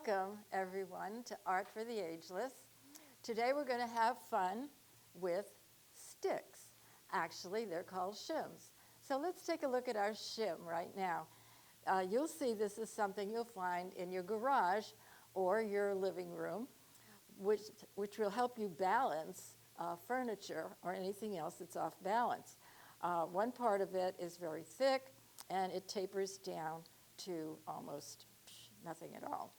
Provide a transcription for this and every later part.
Welcome, everyone, to Art for the Ageless. Today we're going to have fun with sticks. Actually, they're called shims. So let's take a look at our shim right now. You'll see this is something you'll find in your garage or your living room, which will help you balance furniture or anything else that's off balance. One part of it is very thick, and it tapers down to almost nothing at all.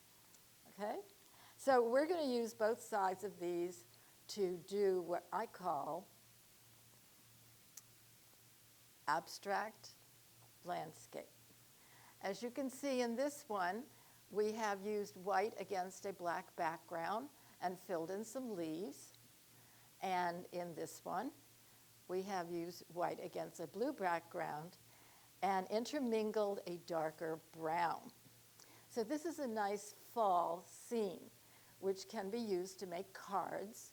Okay? So we're going to use both sides of these to do what I call abstract landscape. As you can see in this one, we have used white against a black background and filled in some leaves. And in this one, we have used white against a blue background and intermingled a darker brown. So this is a nice fall scene, which can be used to make cards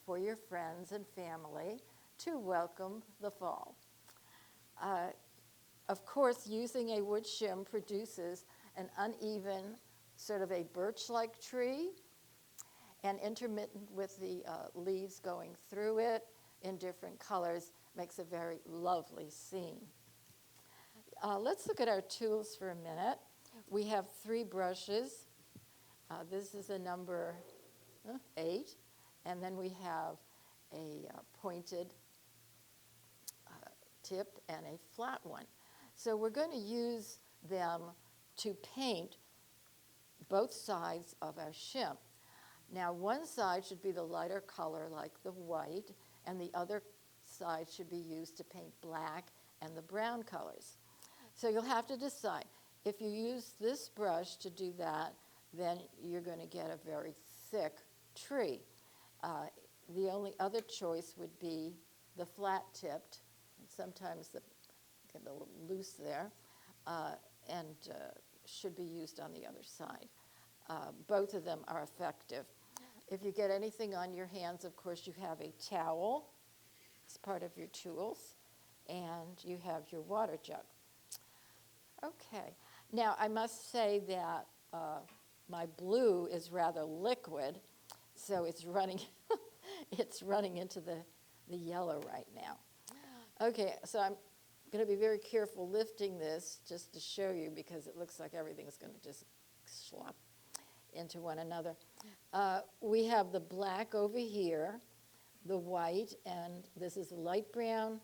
for your friends and family to welcome the fall. Of course, using a wood shim produces an uneven, sort of a birch-like tree, and intermittent with the leaves going through it in different colors makes a very lovely scene. Let's look at our tools for a minute. We have 3 brushes. This is a number 8, and then we have a pointed tip and a flat one. So we're going to use them to paint both sides of our shim. Now, one side should be the lighter color like the white, and the other side should be used to paint black and the brown colors. So you'll have to decide. If you use this brush to do that, then you're going to get a very thick tree. The only other choice would be the flat-tipped. Sometimes they get a little loose there, and should be used on the other side. Both of them are effective. If you get anything on your hands, of course, you have a towel. It's part of your tools. And you have your water jug. Okay. Now, I must say that my blue is rather liquid, so it's running, it's running into the yellow right now. Okay, so I'm going to be very careful lifting this just to show you because it looks like everything's going to just slop into one another. We have the black over here, the white, and this is a light brown.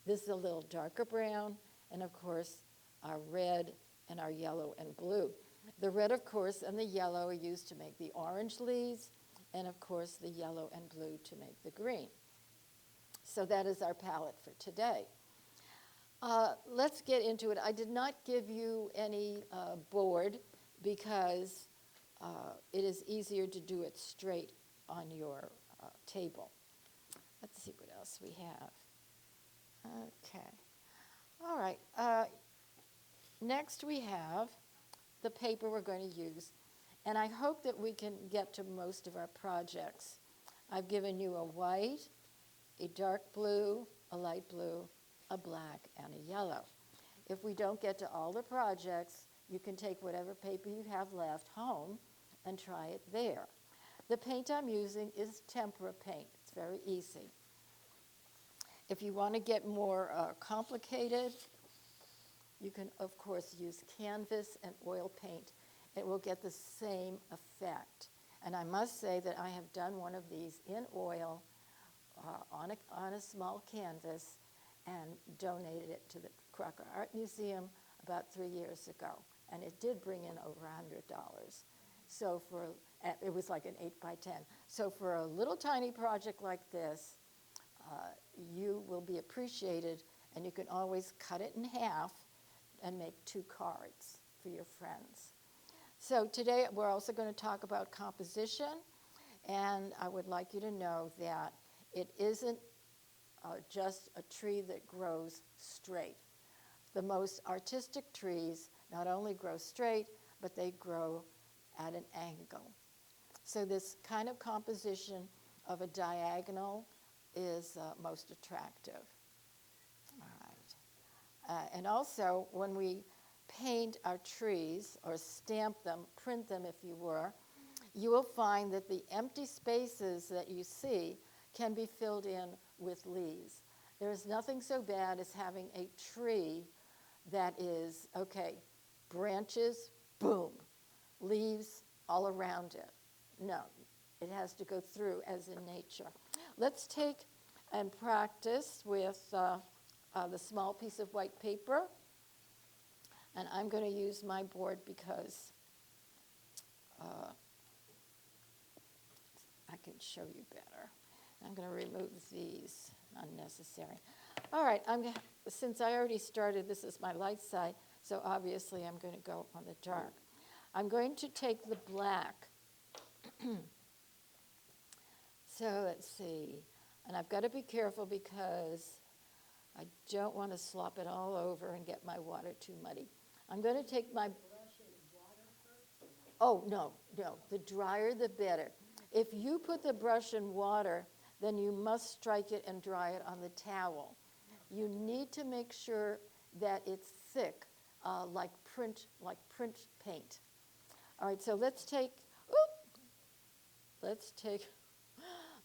This is a little darker brown, and of course, our red and our yellow and blue. The red, of course, and the yellow are used to make the orange leaves, and of course, the yellow and blue to make the green. So that is our palette for today. Let's get into it. I did not give you any board because it is easier to do it straight on your table. Let's see what else we have. Okay. All right. Next we have the paper we're going to use, and I hope that we can get to most of our projects. I've given you a white, a dark blue, a light blue, a black, and a yellow. If we don't get to all the projects, you can take whatever paper you have left home and try it there. The paint I'm using is tempera paint. It's very easy. If you want to get more complicated, you can, of course, use canvas and oil paint. It will get the same effect. And I must say that I have done one of these in oil on a small canvas and donated it to the Crocker Art Museum about 3 years ago. And it did bring in over $100. So it was like an 8 by 10. So for a little tiny project like this, you will be appreciated, and you can always cut it in half and make 2 cards for your friends. So today we're also going to talk about composition, and I would like you to know that it isn't just a tree that grows straight. The most artistic trees not only grow straight, but they grow at an angle. So this kind of composition of a diagonal is most attractive. All right. And also, when we paint our trees or stamp them, print them if you were, you will find that the empty spaces that you see can be filled in with leaves. There is nothing so bad as having a tree that is, okay, branches, boom, leaves all around it. No, it has to go through as in nature. Let's take and practice with the small piece of white paper. And I'm going to use my board because I can show you better. I'm going to remove these unnecessary. All right, since I already started, this is my light side, so obviously I'm going to go on the dark. I'm going to take the black. So let's see. And I've got to be careful because I don't want to slop it all over and get my water too muddy. I'm going to take my... Oh, no. The drier, the better. If you put the brush in water, then you must strike it and dry it on the towel. You need to make sure that it's thick, like print paint. All right, so let's take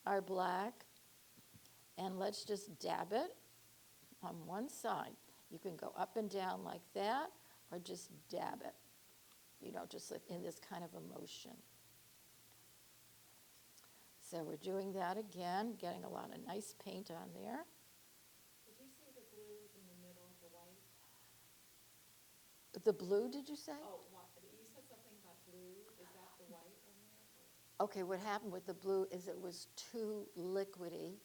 our black and let's just dab it on one side. You can go up and down like that or just dab it, just in this kind of a motion. So we're doing that again, getting a lot of nice paint on there. Did you see the blue in the middle, the white? The blue, did you say? Oh, you said something about blue. Is that the white on there? Or? Okay, what happened with the blue is it was too liquidy,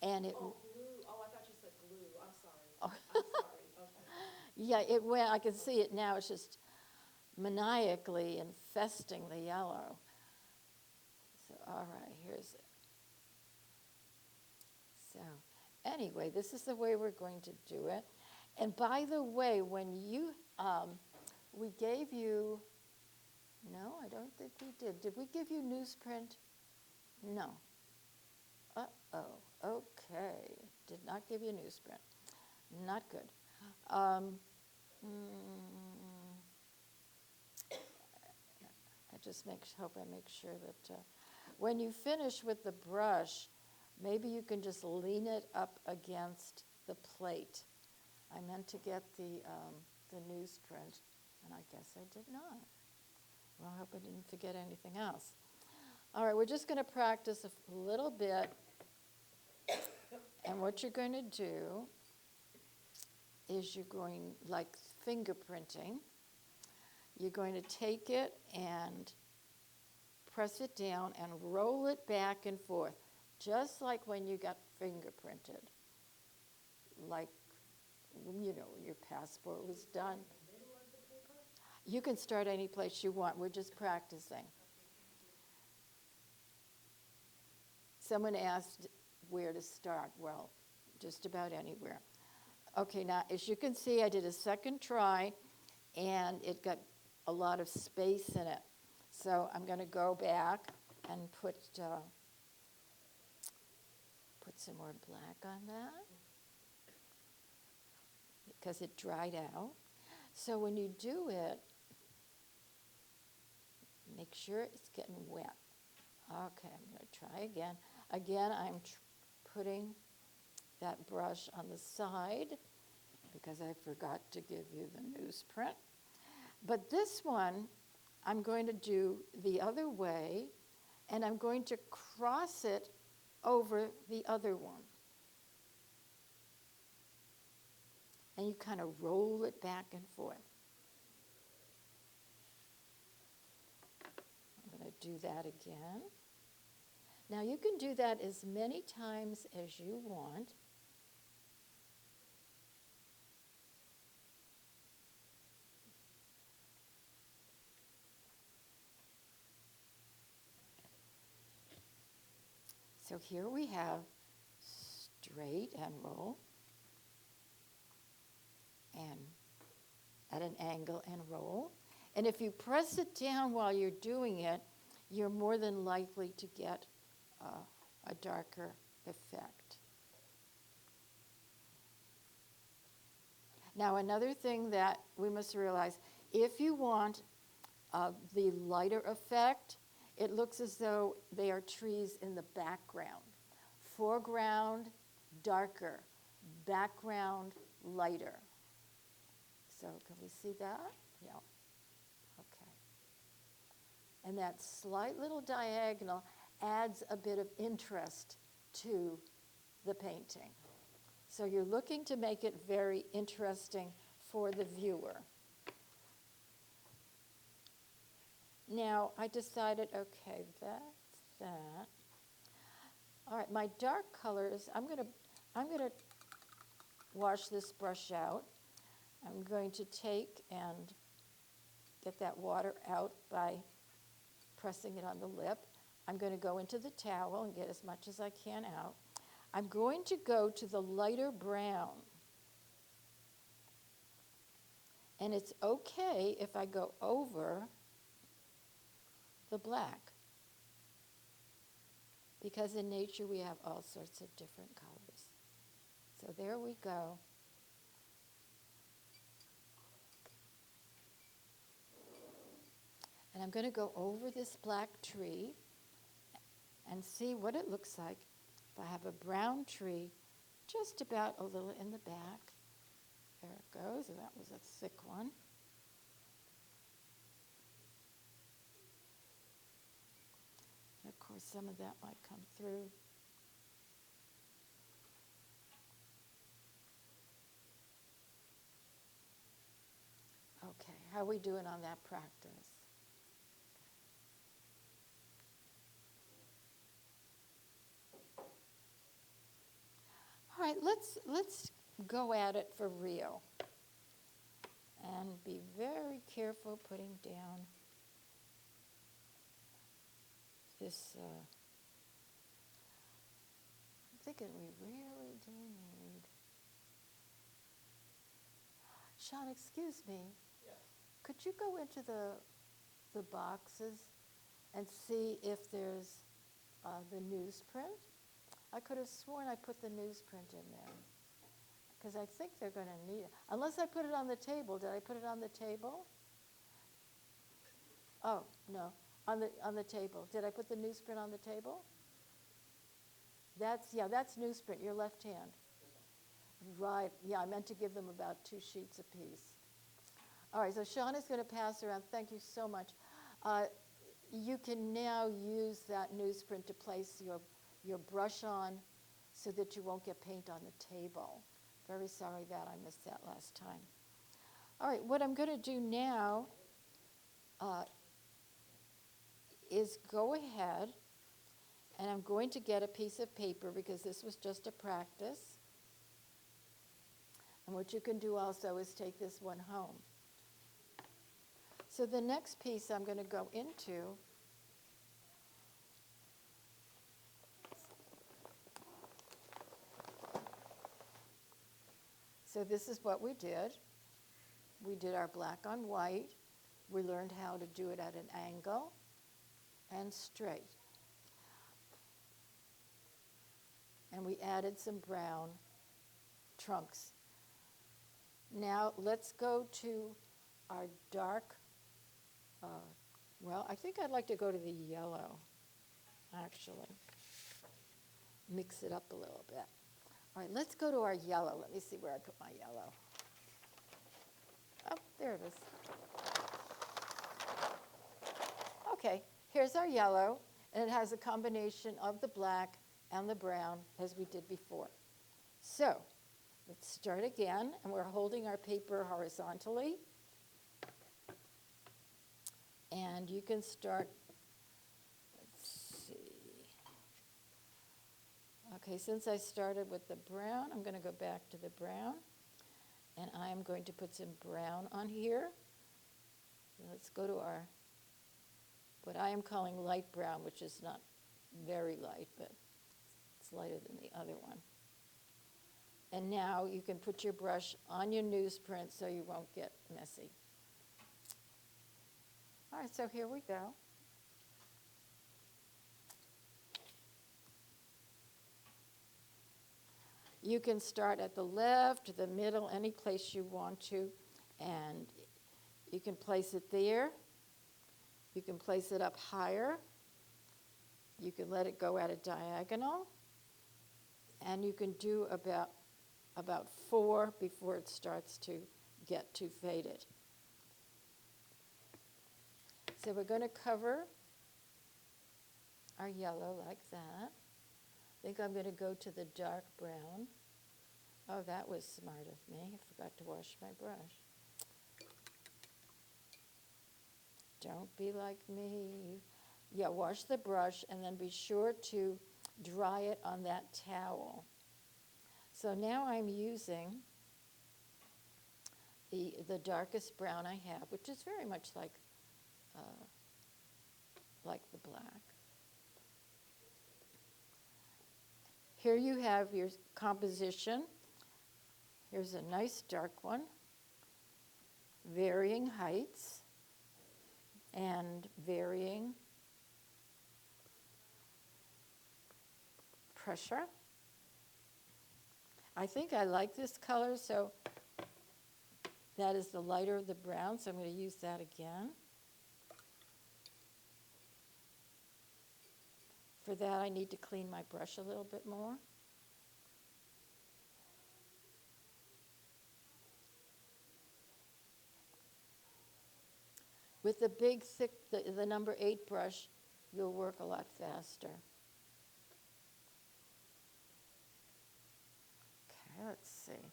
and it... Oh, blue. Oh, I thought you said glue. I'm sorry. Oh. I'm sorry. Okay. Yeah, it went. I can see it now. It's just maniacally infesting the yellow. So, all right, here's it. So, anyway, this is the way we're going to do it. And by the way, when you, we gave you, no, I don't think we did. Did we give you newsprint? No. Uh-oh, okay. Did not give you newsprint. Not good. I just hope I make sure that when you finish with the brush, maybe you can just lean it up against the plate. I meant to get the newsprint, and I guess I did not. Well, I hope I didn't forget anything else. All right, we're just going to practice a little bit, and what you're going to do is you're going, like fingerprinting, you're going to take it and press it down and roll it back and forth, just like when you got fingerprinted, like, your passport was done. You can start any place you want. We're just practicing. Someone asked where to start. Well, just about anywhere. Okay, now, as you can see, I did a second try, and it got a lot of space in it. So I'm going to go back and put some more black on that because it dried out. So when you do it, make sure it's getting wet. Okay, I'm going to try again. Again, I'm putting that brush on the side because I forgot to give you the newsprint. But this one, I'm going to do the other way, and I'm going to cross it over the other one. And you kind of roll it back and forth. I'm going to do that again. Now you can do that as many times as you want. So here we have straight and roll, and at an angle and roll. And if you press it down while you're doing it, you're more than likely to get a darker effect. Now, another thing that we must realize, if you want the lighter effect, it looks as though they are trees in the background. Foreground, darker. Background, lighter. So can we see that? Yeah. Okay. And that slight little diagonal adds a bit of interest to the painting. So you're looking to make it very interesting for the viewer. Now, I decided, okay, that's that. All right, my dark colors, I'm going to wash this brush out. I'm going to take and get that water out by pressing it on the lip. I'm going to go into the towel and get as much as I can out. I'm going to go to the lighter brown. And it's okay if I go over the black, because in nature we have all sorts of different colors. So there we go. And I'm going to go over this black tree and see what it looks like if I have a brown tree just about a little in the back. There it goes, and that was a thick one. And of course, some of that might come through. Okay, how are we doing on that practice? All right, let's go at it for real. And be very careful putting down this. I'm thinking we really do need. Sean, excuse me. Yes. Could you go into the boxes and see if there's the newsprint? I could have sworn I put the newsprint in there, because I think they're going to need it. Unless I put it on the table. Did I put it on the table? Oh, no, on the table. Did I put the newsprint on the table? That's newsprint, your left hand. Right, yeah, I meant to give them about 2 sheets apiece. All right, so Sean is going to pass around. Thank you so much. You can now use that newsprint to place your brush on so that you won't get paint on the table. Very sorry that I missed that last time. All right, what I'm going to do now is go ahead, and I'm going to get a piece of paper, because this was just a practice. And what you can do also is take this one home. So the next piece I'm going to go into so this is what we did. We did our black on white. We learned how to do it at an angle and straight. And we added some brown trunks. Now let's go to our dark, well, I think I'd like to go to the yellow, actually. Mix it up a little bit. All right, let's go to our yellow. Let me see where I put my yellow. Oh, there it is. Okay, here's our yellow, and it has a combination of the black and the brown, as we did before. So let's start again, and we're holding our paper horizontally. And you can start, let's see. Okay, since I started with the brown, I'm going to go back to the brown. And I'm going to put some brown on here. Let's go to our, what I am calling light brown, which is not very light, but it's lighter than the other one. And now you can put your brush on your newsprint so you won't get messy. All right, so here we go. You can start at the left, the middle, any place you want to, and you can place it there. You can place it up higher. You can let it go at a diagonal, and you can do about 4 before it starts to get too faded. So we're going to cover our yellow like that. I think I'm going to go to the dark brown. Oh, that was smart of me. I forgot to wash my brush. Don't be like me. Yeah, wash the brush and then be sure to dry it on that towel. So now I'm using the darkest brown I have, which is very much like the black. Here you have your composition. Here's a nice dark one, varying heights and varying pressure. I think I like this color, so that is the lighter of the brown, so I'm going to use that again. For that, I need to clean my brush a little bit more. With the big, thick, the number 8 brush, you'll work a lot faster. Okay, let's see.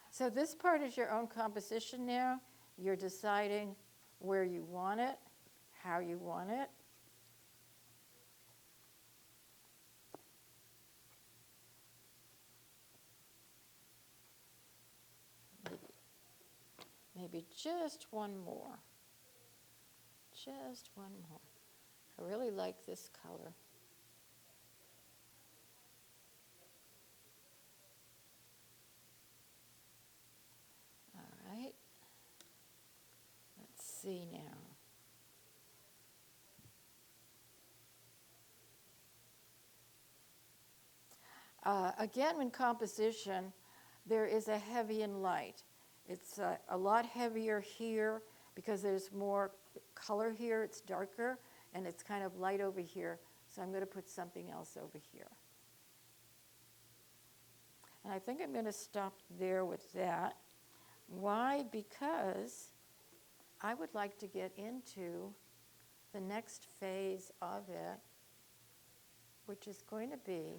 So this part is your own composition now. You're deciding where you want it, how you want it. Maybe just one more. Just one more. I really like this color. All right. Let's see now. Again, in composition, there is a heavy and light. It's a lot heavier here because there's more color here. It's darker, and it's kind of light over here. So I'm going to put something else over here. And I think I'm going to stop there with that. Why? Because I would like to get into the next phase of it, which is going to be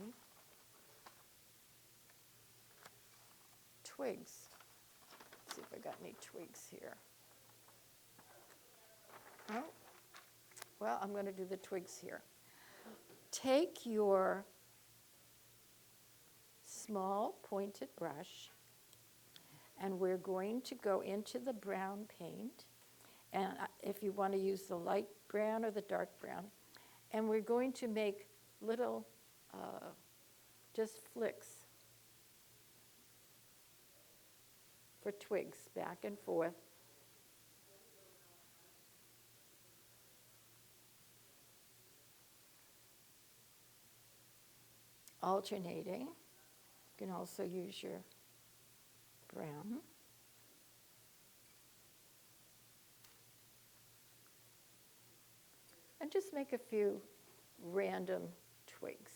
twigs. Let's see if I got any twigs here. Oh, well, I'm going to do the twigs here. Take your small pointed brush, and we're going to go into the brown paint. And if you want to use the light brown or the dark brown, and we're going to make little just flicks for twigs back and forth. Alternating. You can also use your brown. And just make a few random twigs.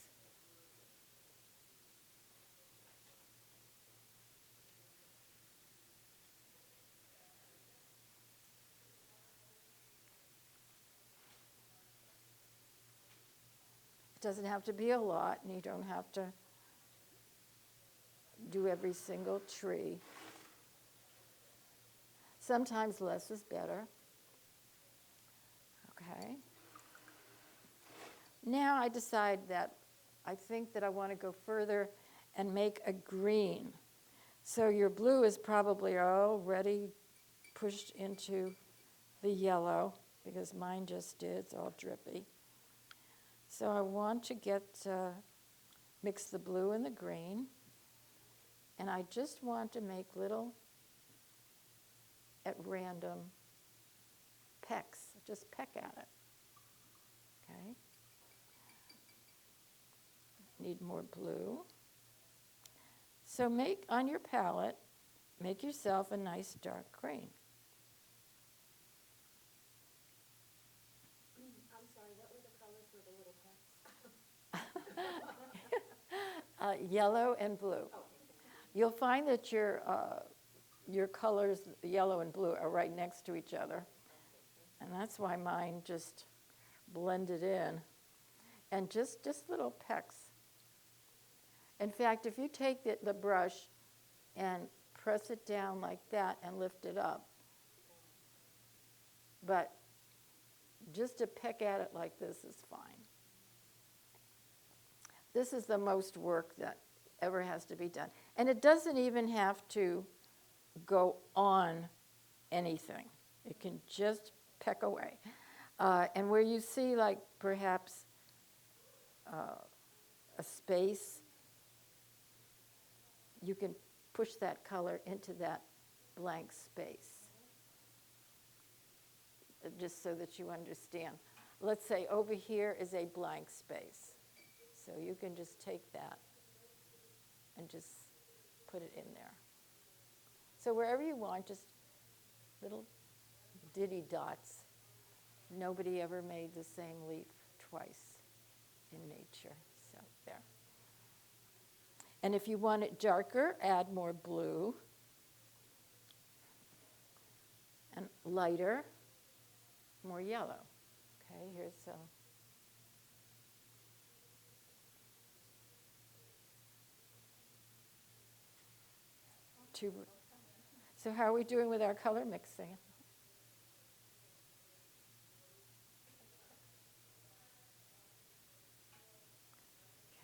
It doesn't have to be a lot, and you don't have to do every single tree. Sometimes less is better. Okay. Now I decide that I think that I want to go further and make a green. So your blue is probably already pushed into the yellow, because mine just did. It's all drippy. So I want to mix the blue and the green, and I just want to make little, at random, pecks. Just peck at it. Okay. Need more blue. So make, on your palette, make yourself a nice dark green. I'm sorry, what were the colors for the little pets? Yellow and blue. Okay. You'll find that your colors, yellow and blue, are right next to each other. And that's why mine just blended in. And just little pecks. In fact, if you take the brush and press it down like that and lift it up, but just to peck at it like this is fine. This is the most work that ever has to be done. And it doesn't even have to go on anything. It can just peck away. And where you see like perhaps a space, you can push that color into that blank space, just so that you understand. Let's say over here is a blank space. So you can just take that and just put it in there. So wherever you want, just little ditty dots. Nobody ever made the same leaf twice in nature. So there. And if you want it darker, add more blue. And lighter, more yellow. Okay, here's two. So how are we doing with our color mixing?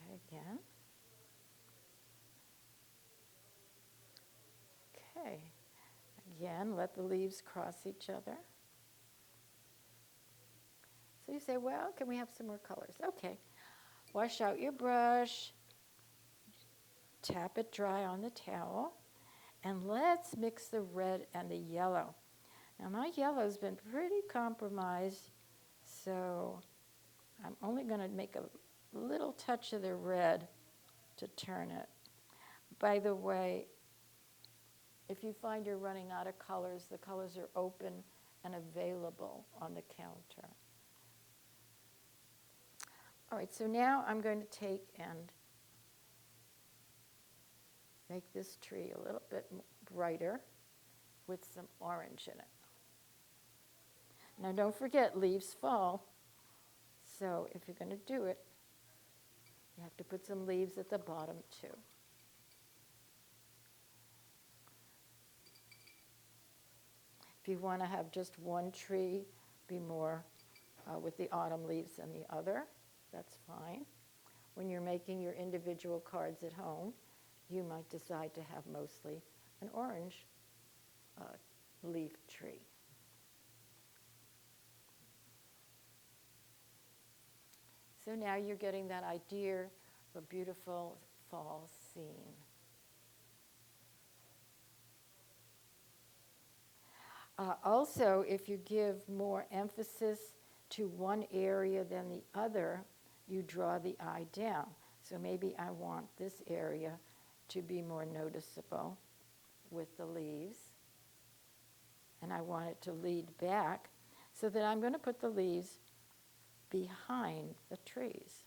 Okay, again. Okay, again, let the leaves cross each other. So you say, well, can we have some more colors? Okay, wash out your brush, tap it dry on the towel, and let's mix the red and the yellow. Now my yellow's been pretty compromised, so I'm only going to make a little touch of the red to turn it. By the way, if you find you're running out of colors, the colors are open and available on the counter. All right, so now I'm going to take and make this tree a little bit brighter with some orange in it. Now don't forget, leaves fall. So if you're going to do it, you have to put some leaves at the bottom too. If you want to have just one tree, be more with the autumn leaves than the other, that's fine. When you're making your individual cards at home, you might decide to have mostly an orange leaf tree. So now you're getting that idea of a beautiful fall scene. Also, if you give more emphasis to one area than the other, you draw the eye down. So maybe I want this area to be more noticeable with the leaves, and I want it to lead back, so that I'm going to put the leaves behind the trees,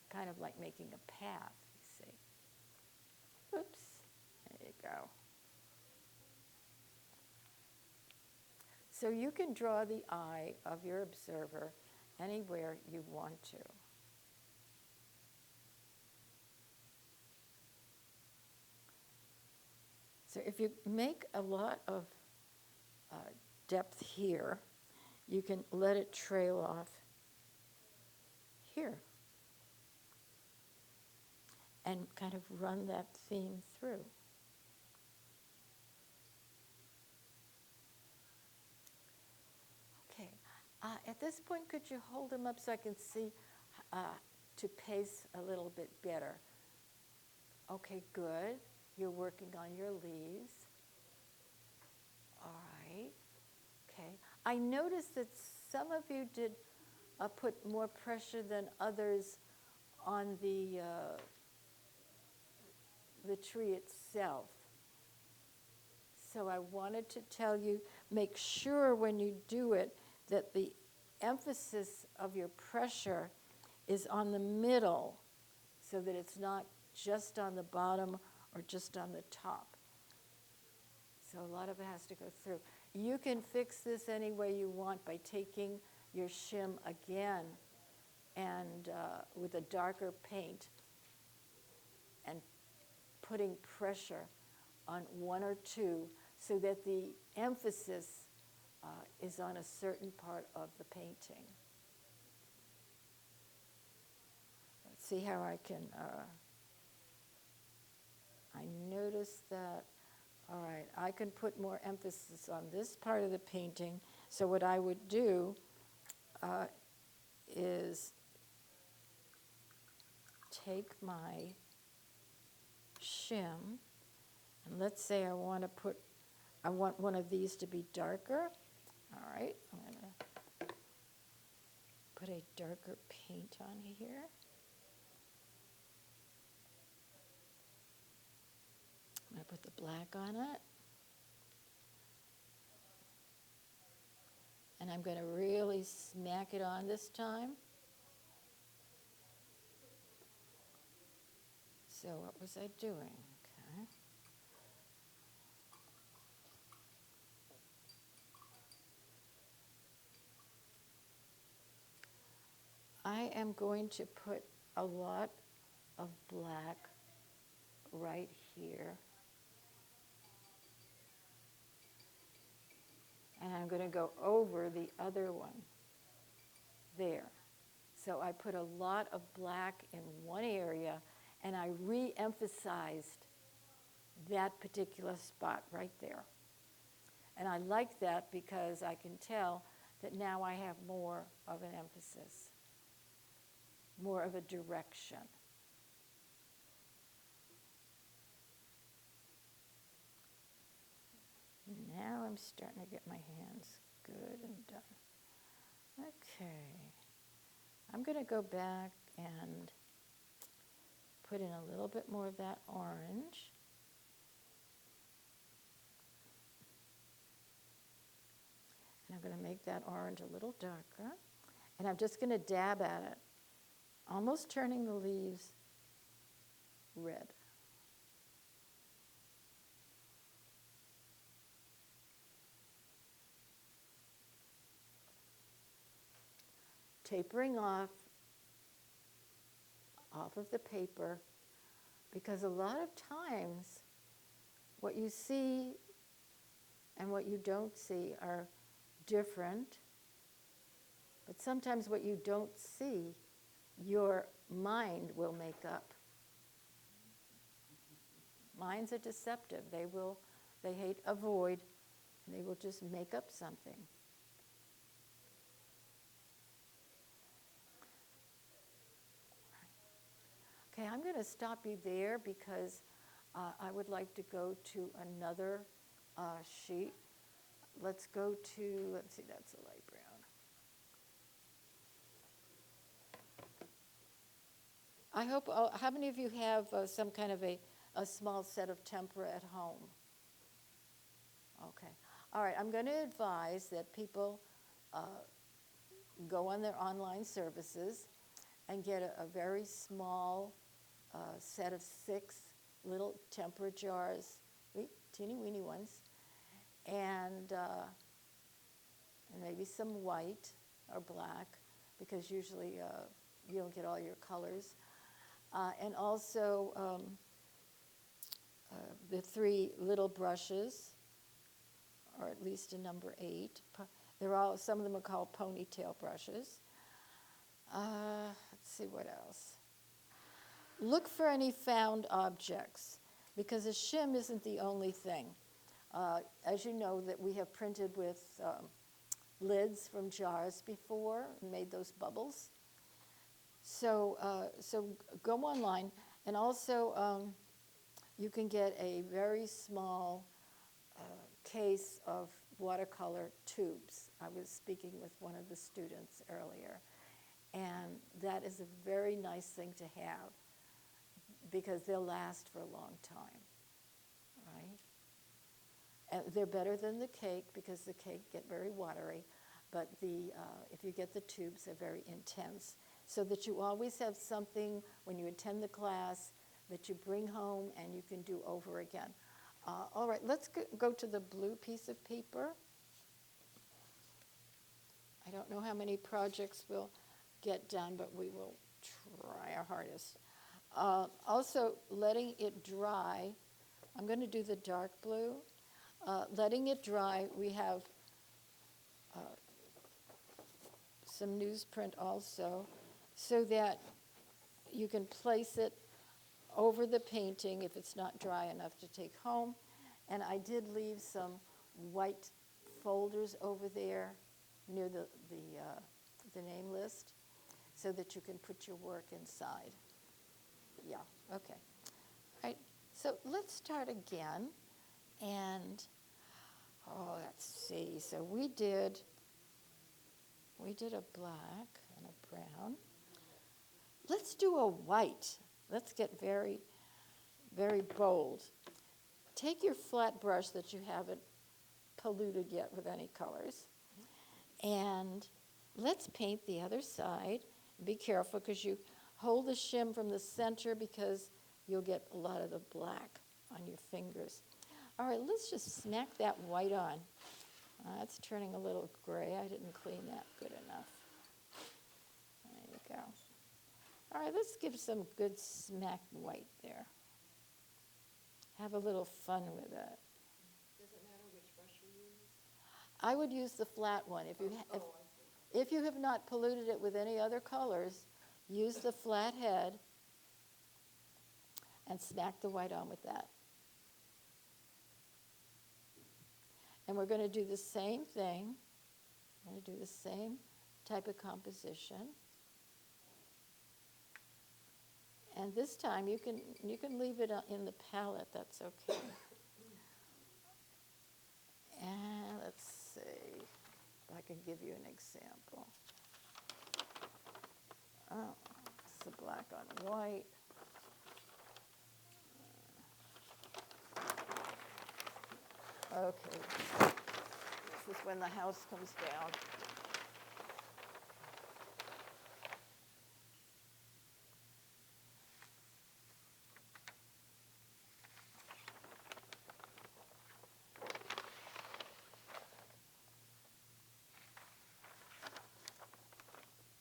kind of like making a path, you see. Oops, there you go. So you can draw the eye of your observer anywhere you want to. So if you make a lot of depth here, you can let it trail off here and kind of run that theme through. Okay, at this point, could you hold them up so I can see to pace a little bit better? Okay, good. You're working on your leaves. All right. Okay. I noticed that some of you did put more pressure than others on the the tree itself. So I wanted to tell you, make sure when you do it that the emphasis of your pressure is on the middle so that it's not just on the bottom or just on the top. So a lot of it has to go through. You can fix this any way you want by taking your shim again and with a darker paint and putting pressure on one or two so that the emphasis is on a certain part of the painting. Let's see how I can, I noticed that, all right, I can put more emphasis on this part of the painting. So what I would do is take my shim, and let's say I want one of these to be darker. All right, I'm going to put a darker paint on here. I'm going to put the black on it. And I'm going to really smack it on this time. So what was I doing? Okay. I am going to put a lot of black right here. And I'm going to go over the other one there. So I put a lot of black in one area, and I re-emphasized that particular spot right there. And I like that because I can tell that now I have more of an emphasis, more of a direction. Now I'm starting to get my hands good and done. Okay. I'm going to go back and put in a little bit more of that orange. And I'm going to make that orange a little darker. And I'm just going to dab at it, almost turning the leaves red. Tapering off of the paper, because a lot of times what you see and what you don't see are different, but sometimes what you don't see, your mind will make up. Minds are deceptive. They hate a void, and they will just make up something. Okay, I'm going to stop you there because I would like to go to another sheet. Let's go to, let's see, that's a light brown. I hope, how many of you have some kind of a small set of tempera at home? Okay. All right, I'm going to advise that people go on their online services and get a very small set of 6 little tempera jars, teeny weeny ones, and maybe some white or black, because usually you don't get all your colors. And also the 3 little brushes, or at least a number 8. Some of them are called ponytail brushes. Let's see what else. Look for any found objects, because a shim isn't the only thing. As you know, that we have printed with lids from jars before and made those bubbles. So go online, and also you can get a very small case of watercolor tubes. I was speaking with one of the students earlier, and that is a very nice thing to have. because they'll last for a long time, right? And they're better than the cake because the cake get very watery, but if you get the tubes, they're very intense. So that you always have something when you attend the class that you bring home and you can do over again. All right, let's go to the blue piece of paper. I don't know how many projects we'll get done, but we will try our hardest. Also, letting it dry. I'm going to do the dark blue. Letting it dry, we have some newsprint also, so that you can place it over the painting if it's not dry enough to take home. And I did leave some white folders over there near the name list so that you can put your work inside. Yeah, okay. All right, so let's start again. And, let's see. So we did a black and a brown. Let's do a white. Let's get very, very bold. Take your flat brush that you haven't polluted yet with any colors, and let's paint the other side. Be careful because you hold the shim from the center because you'll get a lot of the black on your fingers. All right, let's just smack that white on. That's turning a little gray. I didn't clean that good enough. There you go. All right, let's give some good smack white there. Have a little fun with it. Does it matter which brush you use? I would use the flat one. If you have not polluted it with any other colors, use the flat head and smack the white on with that. And we're going to do the same thing. We're going to do the same type of composition. And this time you can leave it in the palette, that's okay. And let's see if I can give you an example. Oh, it's the black on white. Okay, this is when the house comes down.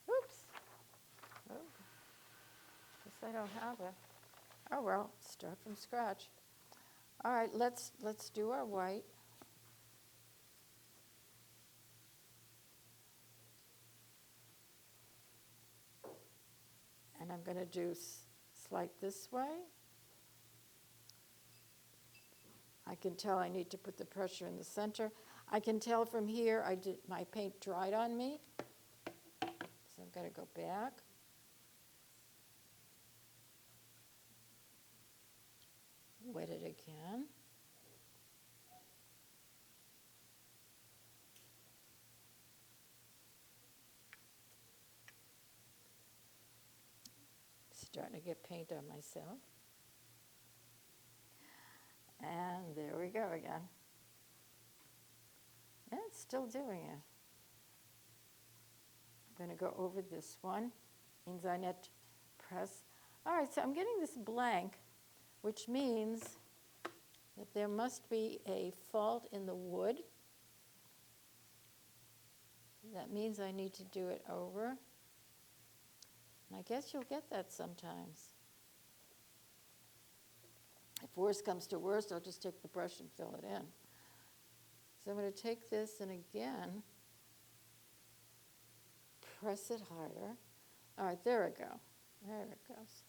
Oops. Oh, guess I don't have it. Oh well, start from scratch. All right, let's do our white. And I'm going to do slight this way. I can tell I need to put the pressure in the center. I can tell from here my paint dried on me. So I'm going to go back. Wet it again. Starting to get paint on myself. And there we go again. And it's still doing it. I'm going to go over this one. Means I need to press. All right, so I'm getting this blank, which means that there must be a fault in the wood. That means I need to do it over. And I guess you'll get that sometimes. If worse comes to worst, I'll just take the brush and fill it in. So I'm going to take this and again, press it harder. All right, there we go. There it goes.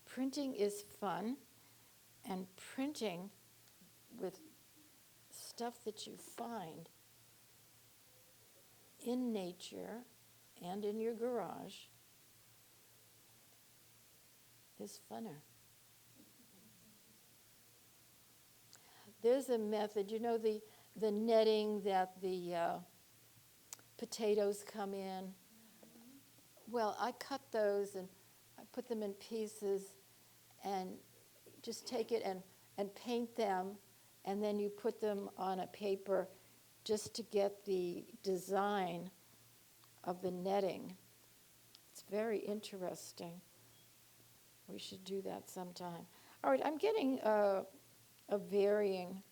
Printing is fun, and printing with stuff that you find in nature and in your garage is funner. There's a method, you know, the the netting that the potatoes come in. Well, I cut those and I put them in pieces and just take it and paint them, and then you put them on a paper just to get the design of the netting. It's very interesting. We should do that sometime. All right, I'm getting a varying,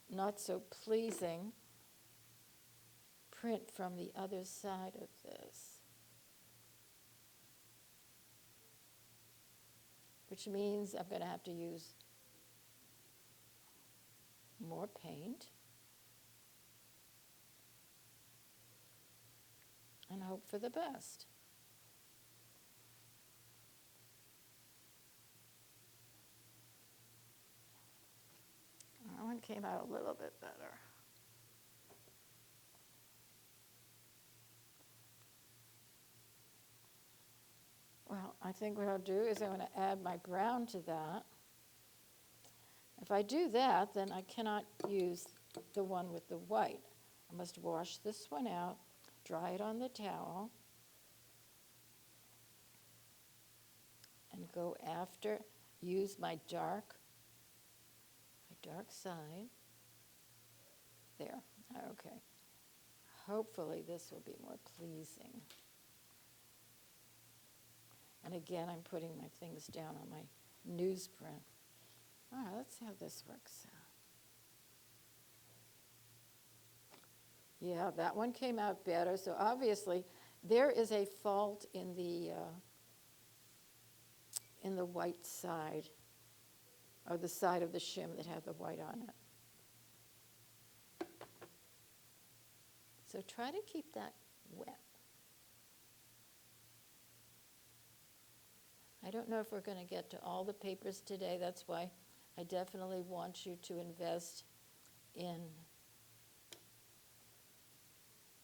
not so pleasing print from the other side of this, which means I'm going to have to use more paint and hope for the best. That one came out a little bit better. Well, I think what I'll do is I'm going to add my brown to that. If I do that, then I cannot use the one with the white. I must wash this one out, dry it on the towel, and go after, use my dark side. There, okay. Hopefully this will be more pleasing. And again, I'm putting my things down on my newsprint. All right, let's see how this works out. Yeah, that one came out better. So obviously, there is a fault in the white side, or the side of the shim that had the white on it. So try to keep that wet. I don't know if we're going to get to all the papers today. That's why I definitely want you to invest in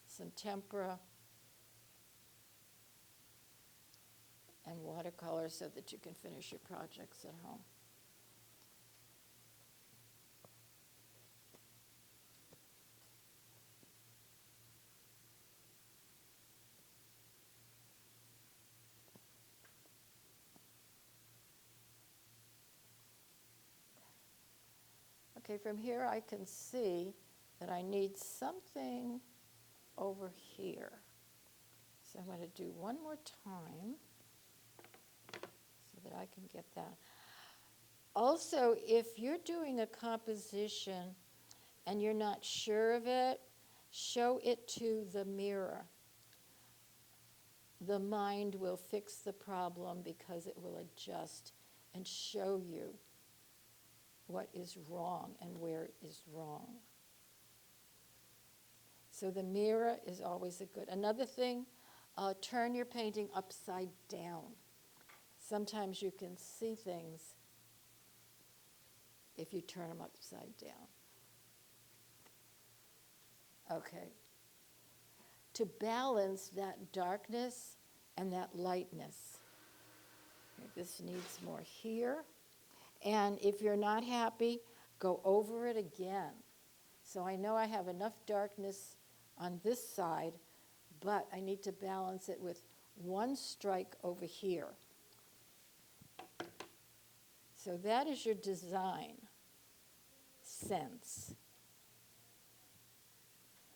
some tempera and watercolor so that you can finish your projects at home. Okay, from here I can see that I need something over here. So I'm going to do one more time so that I can get that. Also, if you're doing a composition and you're not sure of it, show it to the mirror. The mind will fix the problem because it will adjust and show you what is wrong and where it is wrong. So the mirror is always a good. Another thing, turn your painting upside down. Sometimes you can see things if you turn them upside down. Okay. To balance that darkness and that lightness. Okay, this needs more here. And if you're not happy, go over it again. So I know I have enough darkness on this side, but I need to balance it with one strike over here. So that is your design sense.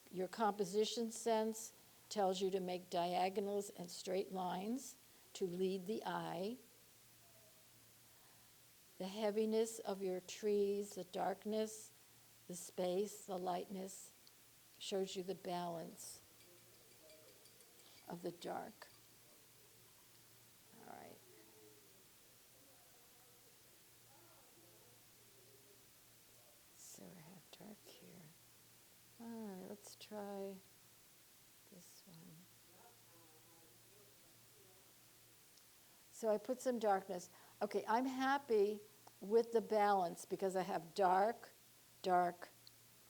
Your composition sense tells you to make diagonals and straight lines to lead the eye. The heaviness of your trees, the darkness, the space, the lightness, shows you the balance of the dark. All right. So I have dark here. All right, let's try this one. So I put some darkness. Okay, I'm happy with the balance because I have dark, dark,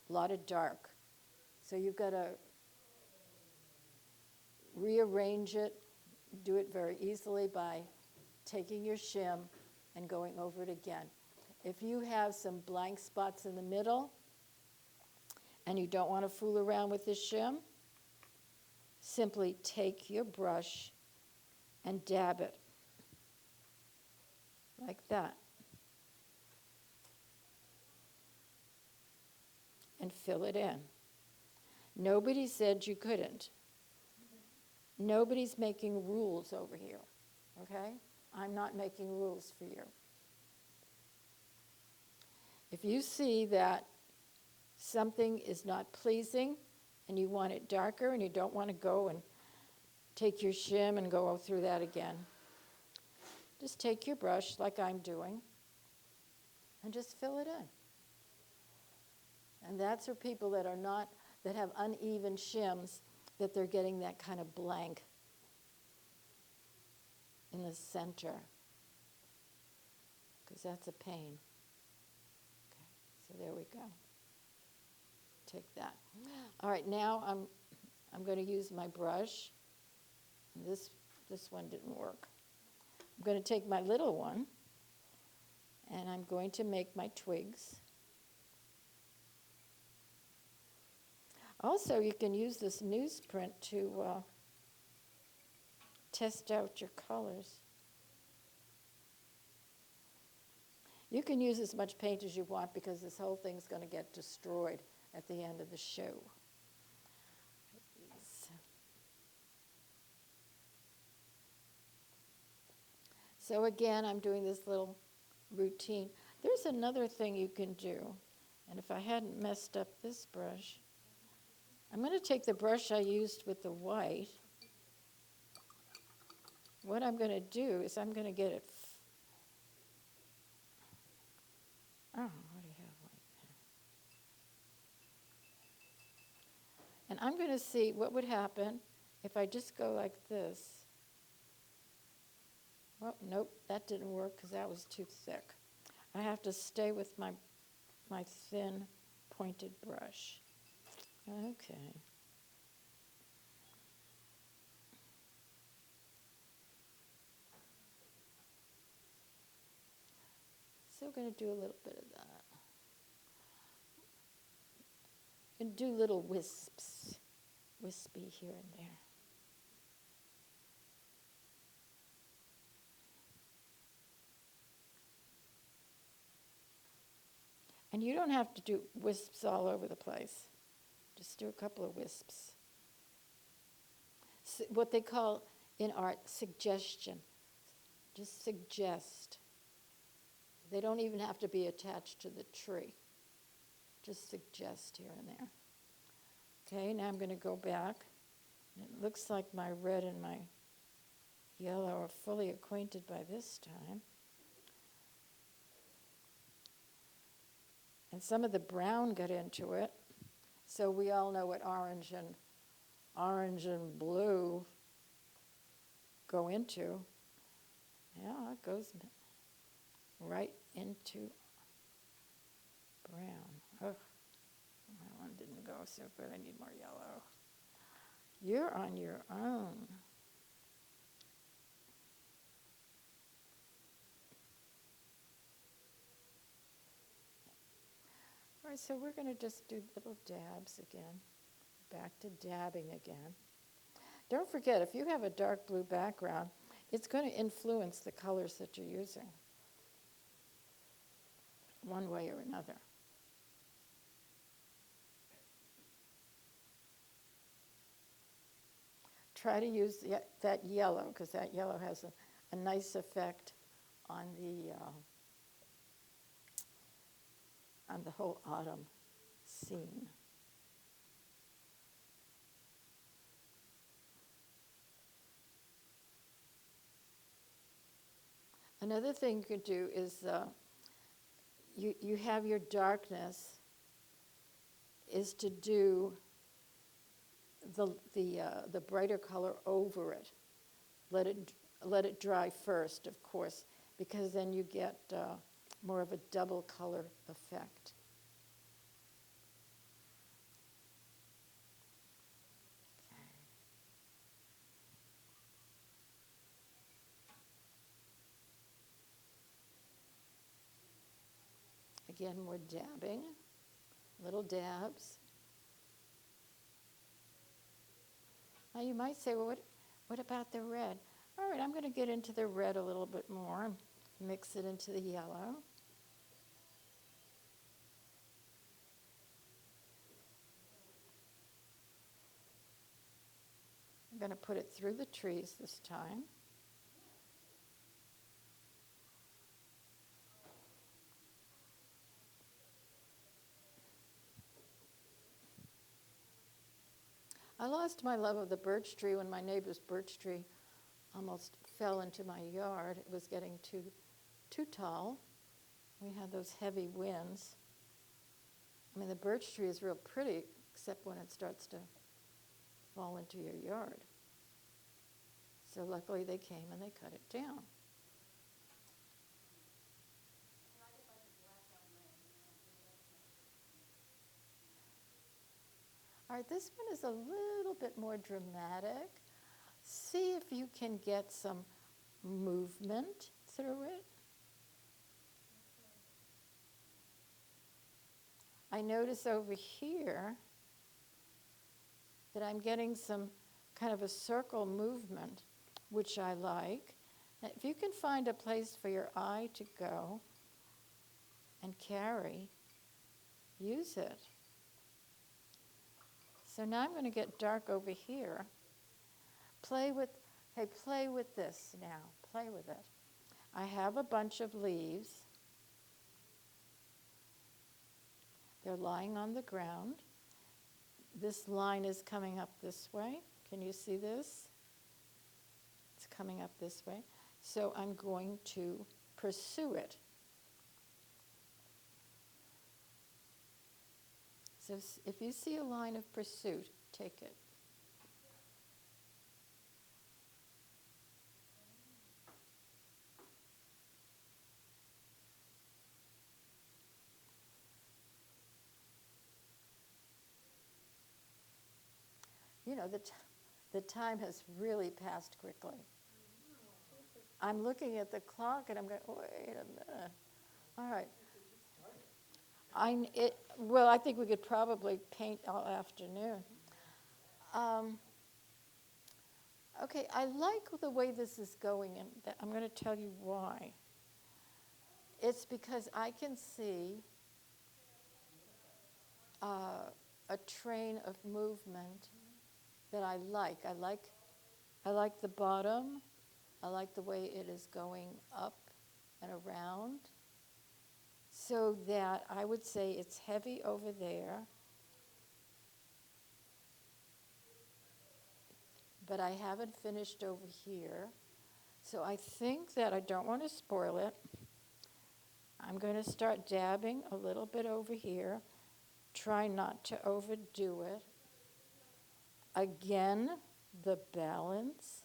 a lot of dark. So you've got to rearrange it, do it very easily by taking your shim and going over it again. If you have some blank spots in the middle, and you don't want to fool around with the shim, simply take your brush and dab it like that and fill it in. Nobody said you couldn't. Nobody's making rules over here, okay? I'm not making rules for you. If you see that something is not pleasing and you want it darker and you don't want to go and take your shim and go through that again, just take your brush like I'm doing and just fill it in. And that's for people that are not, that have uneven shims, that they're getting that kind of blank in the center, because that's a pain. Okay, so there we go. Take that. All right, now I'm going to use my brush. This one didn't work. I'm going to take my little one, and I'm going to make my twigs. Also, you can use this newsprint to test out your colors. You can use as much paint as you want because this whole thing's going to get destroyed at the end of the show. So again, I'm doing this little routine. There's another thing you can do, and if I hadn't messed up this brush, I'm going to take the brush I used with the white. What I'm going to do is I'm going to get it. Oh, what do you have white there? And I'm going to see what would happen if I just go like this. Well, nope, that didn't work because that was too thick. I have to stay with my thin pointed brush. Okay. So we're going to do a little bit of that. And do little wisps, wispy here and there. And you don't have to do wisps all over the place. Just do a couple of wisps. What they call in art suggestion. Just suggest. They don't even have to be attached to the tree. Just suggest here and there. Okay, now I'm going to go back. It looks like my red and my yellow are fully acquainted by this time. And some of the brown got into it. So we all know what orange and blue go into. Yeah, it goes right into brown. Oh, that one didn't go so good. I need more yellow. You're on your own. All right, so we're going to just do little dabs again. Back to dabbing again. Don't forget, if you have a dark blue background, it's going to influence the colors that you're using one way or another. Try to use that yellow, because that yellow has a nice effect on the whole autumn scene. Another thing you could do is you have your darkness is to do the brighter color over it. Let it dry first, of course, because then you get more of a double color effect. Again, more dabbing, little dabs. Now you might say, well, what about the red? All right, I'm going to get into the red a little bit more and mix it into the yellow. I'm going to put it through the trees this time. I lost my love of the birch tree when my neighbor's birch tree almost fell into my yard. It was getting too tall. We had those heavy winds. I mean, the birch tree is real pretty, except when it starts to fall into your yard. So luckily they came and they cut it down. All right, this one is a little bit more dramatic. See if you can get some movement through it. I notice over here that I'm getting some kind of a circle movement, which I like. Now, if you can find a place for your eye to go and carry, use it. So now I'm going to get dark over here. Play with this now. Play with it. I have a bunch of leaves. They're lying on the ground. This line is coming up this way. Can you see this? It's coming up this way. So I'm going to pursue it. So if you see a line of pursuit, take it. You know, the time has really passed quickly. I'm looking at the clock and I'm going, wait a minute. All right. Well, I think we could probably paint all afternoon. Okay, I like the way this is going, and I'm going to tell you why. It's because I can see a train of movement that I like. I like the bottom. I like the way it is going up and around. So that I would say it's heavy over there, but I haven't finished over here. So I think that I don't want to spoil it. I'm going to start dabbing a little bit over here. Try not to overdo it. Again, the balance.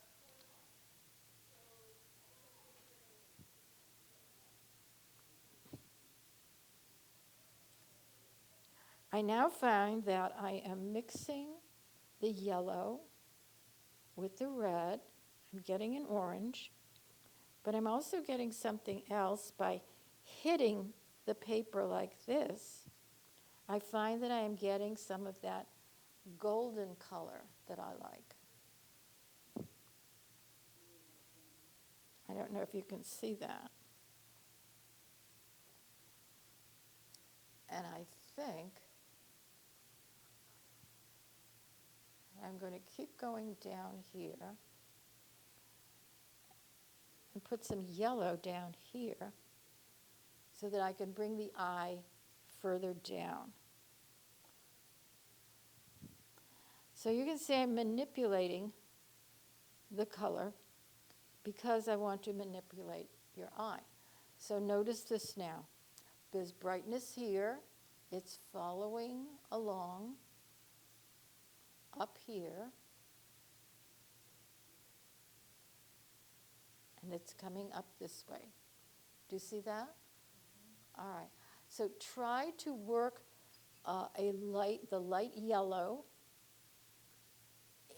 I now find that I am mixing the yellow with the red. I'm getting an orange, but I'm also getting something else by hitting the paper like this. I find that I am getting some of that golden color that I like. I don't know if you can see that. And I think I'm going to keep going down here and put some yellow down here so that I can bring the eye further down. So you can see I'm manipulating the color because I want to manipulate your eye. So notice this now. There's brightness here. It's following along up here. And it's coming up this way. Do you see that? All right. So try to work the light yellow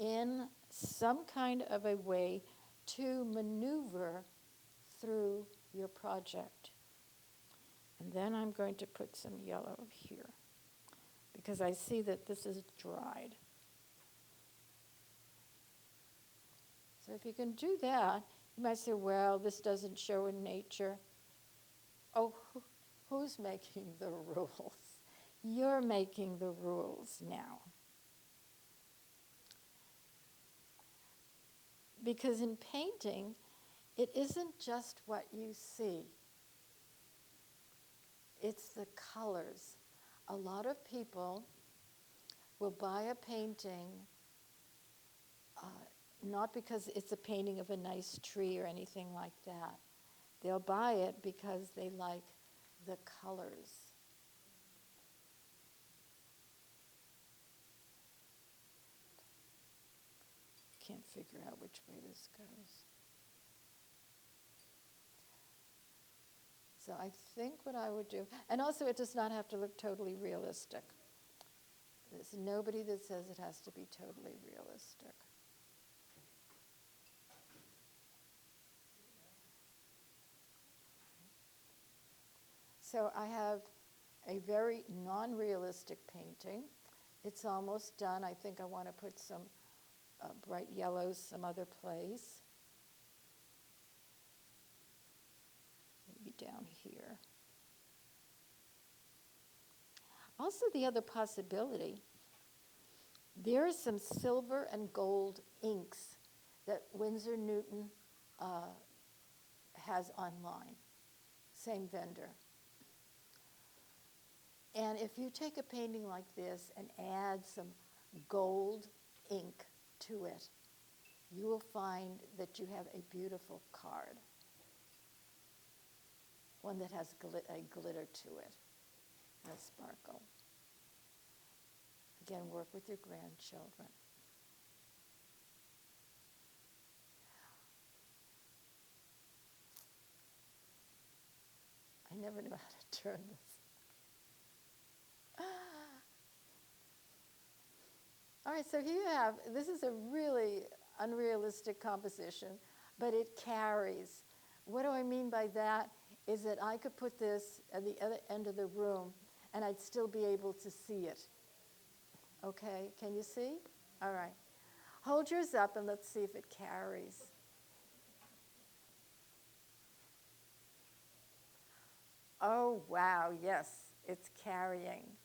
in some kind of a way to maneuver through your project. And then I'm going to put some yellow here because I see that this is dried. So if you can do that, you might say, well, this doesn't show in nature. Oh, who's making the rules? You're making the rules now. Because in painting, it isn't just what you see. It's the colors. A lot of people will buy a painting not because it's a painting of a nice tree or anything like that. They'll buy it because they like the colors. Can't figure out which way this goes. So I think what I would do, and also it does not have to look totally realistic. There's nobody that says it has to be totally realistic. So I have a very non-realistic painting. It's almost done. I think I want to put some bright yellows some other place. Maybe down here. Also, the other possibility, there is some silver and gold inks that Winsor Newton has online. Same vendor. And if you take a painting like this and add some gold ink to it, you will find that you have a beautiful card. One that has a glitter to it, a sparkle. Again, work with your grandchildren. I never knew how to turn this. All right, so here you have, this is a really unrealistic composition, but it carries. What do I mean by that? Is that I could put this at the other end of the room and I'd still be able to see it. Okay, can you see? All right. Hold yours up and let's see if it carries. Oh, wow, yes, it's carrying.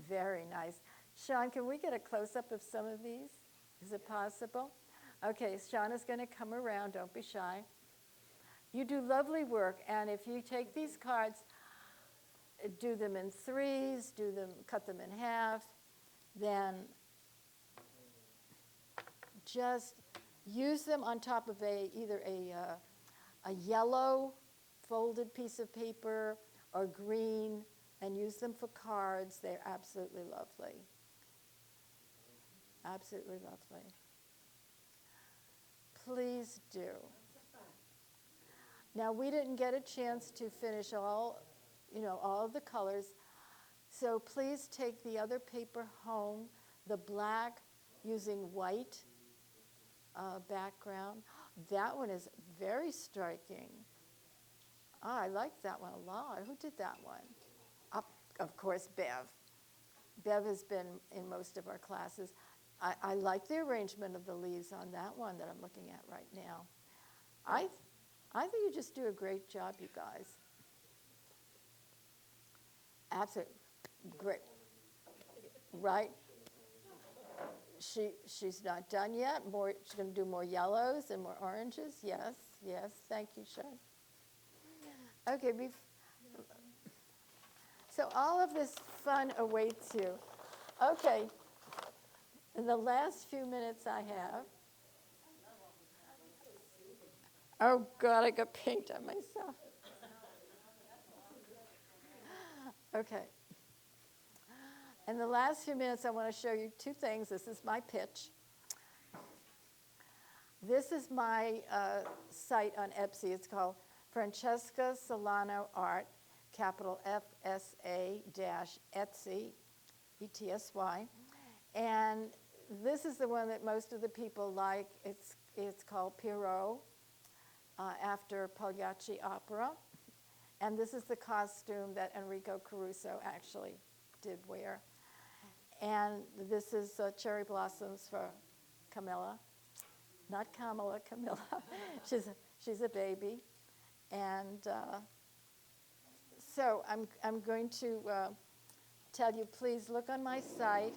Very nice. Sean, can we get a close-up of some of these? Is it possible? Okay, Sean is going to come around. Don't be shy. You do lovely work, and if you take these cards, do them in threes, cut them in half, then just use them on top of either a yellow folded piece of paper or green, and use them for cards. They're absolutely lovely. Absolutely lovely. Please do. Now, we didn't get a chance to finish all of the colors, so please take the other paper home, the black using white background. That one is very striking. Oh, I like that one a lot. Who did that one? Of course, Bev. Bev has been in most of our classes. I like the arrangement of the leaves on that one that I'm looking at right now. I think you just do a great job, you guys. Absolutely great. Right? She's not done yet. She's going to do more yellows and more oranges. Yes, yes. Thank you, Sean. Okay. So all of this fun awaits you. Okay. In the last few minutes I have. Oh, God, I got paint on myself. Okay. In the last few minutes, I want to show you two things. This is my pitch. This is my site on Etsy. It's called Francesca Solano Art, capital FSA-Etsy, ETSY. And this is the one that most of the people like. It's called Pierrot, after Pagliacci opera. And this is the costume that Enrico Caruso actually did wear. And this is cherry blossoms for Camilla. Not Kamala, Camilla. she's a baby. And so I'm going to tell you, please look on my site.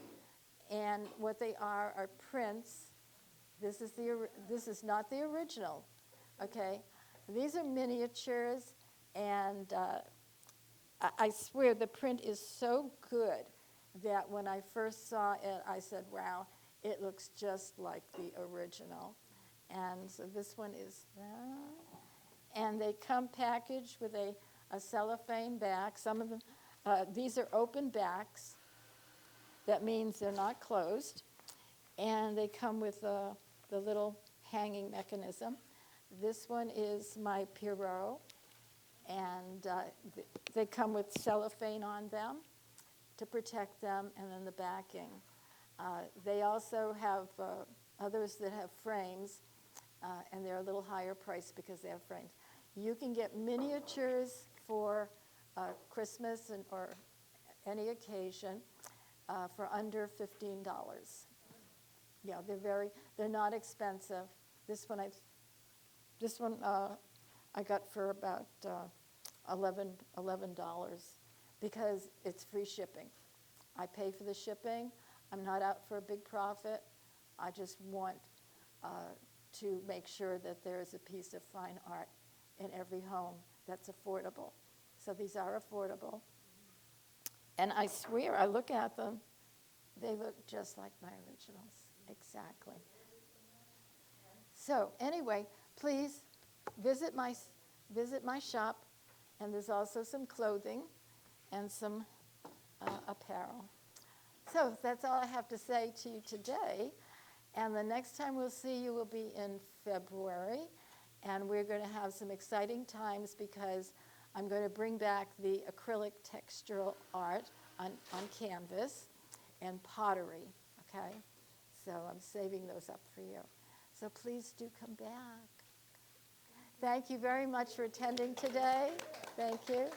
And what they are prints. This is not the original, okay? These are miniatures, and I swear the print is so good that when I first saw it, I said, wow, it looks just like the original. And so this one is that. And they come packaged with a cellophane back. Some of them, these are open backs. That means they're not closed. And they come with the little hanging mechanism. This one is my Pierrot. And they come with cellophane on them to protect them, and then the backing. They also have others that have frames, and they're a little higher priced because they have frames. You can get miniatures for Christmas or any occasion for under $15. Yeah, they're not expensive. This one I got for about $11 because it's free shipping. I pay for the shipping. I'm not out for a big profit. I just want to make sure that there is a piece of fine art in every home that's affordable. So these are affordable. And I swear, I look at them, they look just like my originals, exactly. So anyway, please visit my shop, and there's also some clothing and some apparel. So that's all I have to say to you today. And the next time we'll see you will be in February, and we're going to have some exciting times because I'm going to bring back the acrylic textural art on canvas and pottery, okay? So I'm saving those up for you. So please do come back. Thank you very much for attending today. Thank you.